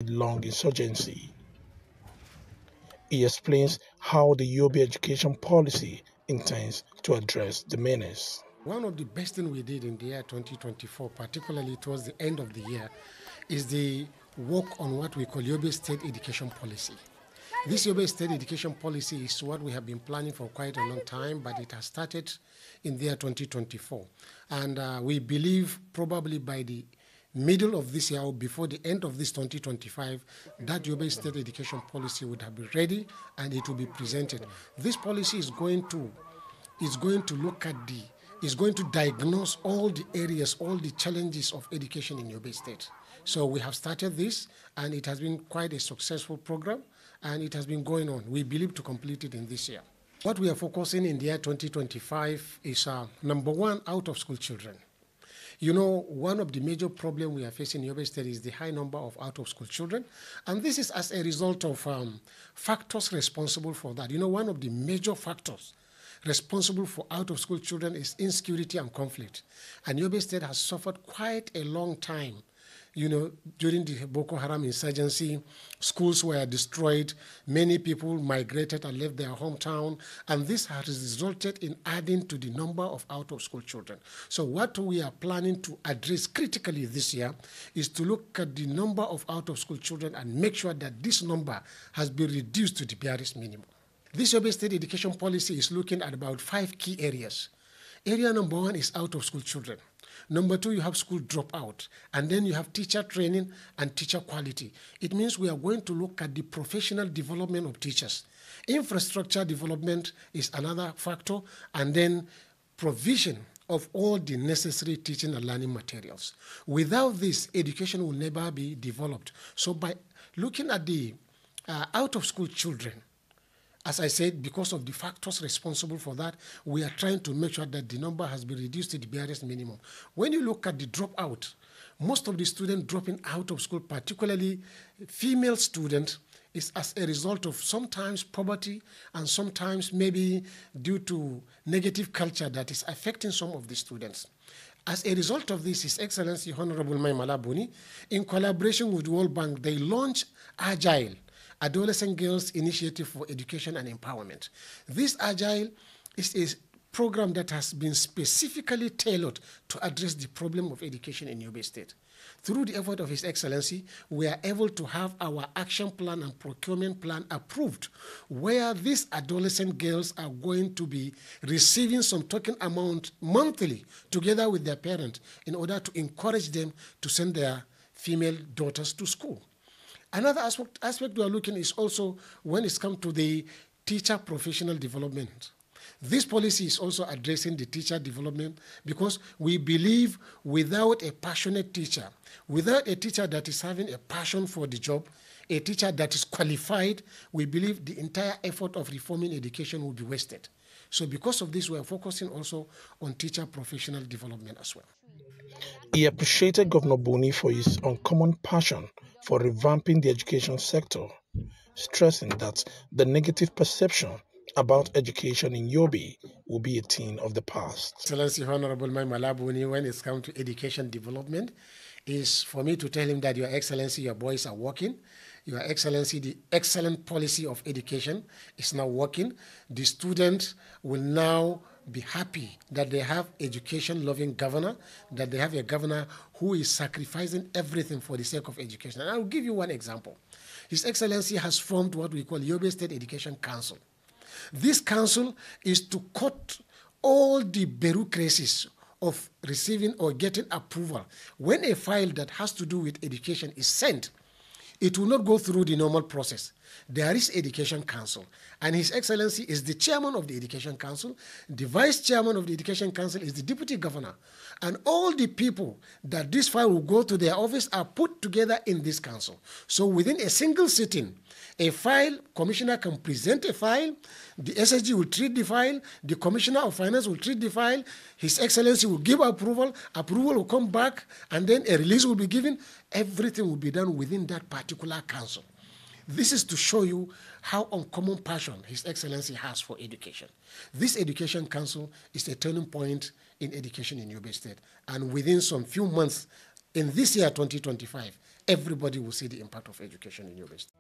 long insurgency. He explains how the Yobe education policy intends to address the menace. One of the best things we did in the year 2024, particularly towards the end of the year, is the work on what we call Yobe State Education Policy. This Yobe State Education Policy is what we have been planning for quite a long time, but it has started in the year 2024. And we believe probably by the middle of this year or before the end of this 2025, that Yobe State Education Policy would have been ready and it will be presented. This policy is going to look at is going to diagnose all the areas, all the challenges of education in Yobe State. So we have started this, and it has been quite a successful program, and it has been going on. We believe to complete it in this year. What we are focusing in the year 2025 is, number one, out-of-school children. You know, one of the major problems we are facing in Yobe State is the high number of out-of-school children, and this is as a result of factors responsible for that. You know, one of the major factors responsible for out-of-school children is insecurity and conflict. And Yobe State has suffered quite a long time. You know, during the Boko Haram insurgency, schools were destroyed, many people migrated and left their hometown, and this has resulted in adding to the number of out-of-school children. So what we are planning to address critically this year is to look at the number of out-of-school children and make sure that this number has been reduced to the barest minimum. This Yobe State education policy is looking at about 5 key areas. Area number 1 is out-of-school children. Number 2, you have school dropout. And then you have teacher training and teacher quality. It means we are going to look at the professional development of teachers. Infrastructure development is another factor. And then provision of all the necessary teaching and learning materials. Without this, education will never be developed. So by looking at the out-of-school children, as I said, because of the factors responsible for that, we are trying to make sure that the number has been reduced to the barest minimum. When you look at the dropout, most of the students dropping out of school, particularly female students, is as a result of sometimes poverty and sometimes maybe due to negative culture that is affecting some of the students. As a result of this, His Excellency Honorable Mai Malabuni, in collaboration with World Bank, they launched Agile, Adolescent Girls Initiative for Education and Empowerment. This Agile is a program that has been specifically tailored to address the problem of education in Yobe State. Through the effort of His Excellency, we are able to have our action plan and procurement plan approved, where these adolescent girls are going to be receiving some token amount monthly together with their parents in order to encourage them to send their female daughters to school. Another aspect we are looking is also when it comes to the teacher professional development. This policy is also addressing the teacher development because we believe without a passionate teacher, without a teacher that is having a passion for the job, a teacher that is qualified, we believe the entire effort of reforming education will be wasted. So because of this, we are focusing also on teacher professional development as well. He appreciated Governor Buni for his uncommon passion for revamping the education sector, stressing that the negative perception about education in Yobe will be a thing of the past. Excellency Honorable Mai Malabuni, when it's come to education development, is for me to tell him that Your Excellency, your boys are working. Your Excellency, the excellent policy of education is now working. The students will now be happy that they have education-loving governor, that they have a governor who is sacrificing everything for the sake of education. And I'll give you one example. His Excellency has formed what we call Yobe State Education Council. This council is to cut all the bureaucracies of receiving or getting approval. When a file that has to do with education is sent, it will not go through the normal process. There is Education Council, and His Excellency is the chairman of the Education Council. The vice chairman of the Education Council is the deputy governor. And all the people that this file will go to their office are put together in this council. So within a single sitting, a file, commissioner can present a file, the SSG will treat the file, the commissioner of finance will treat the file, His Excellency will give approval, approval will come back, and then a release will be given. Everything will be done within that particular council. This is to show you how uncommon passion His Excellency has for education. This Education Council is a turning point in education in Yobe State. And within some few months, in this year, 2025, everybody will see the impact of education in Yobe State.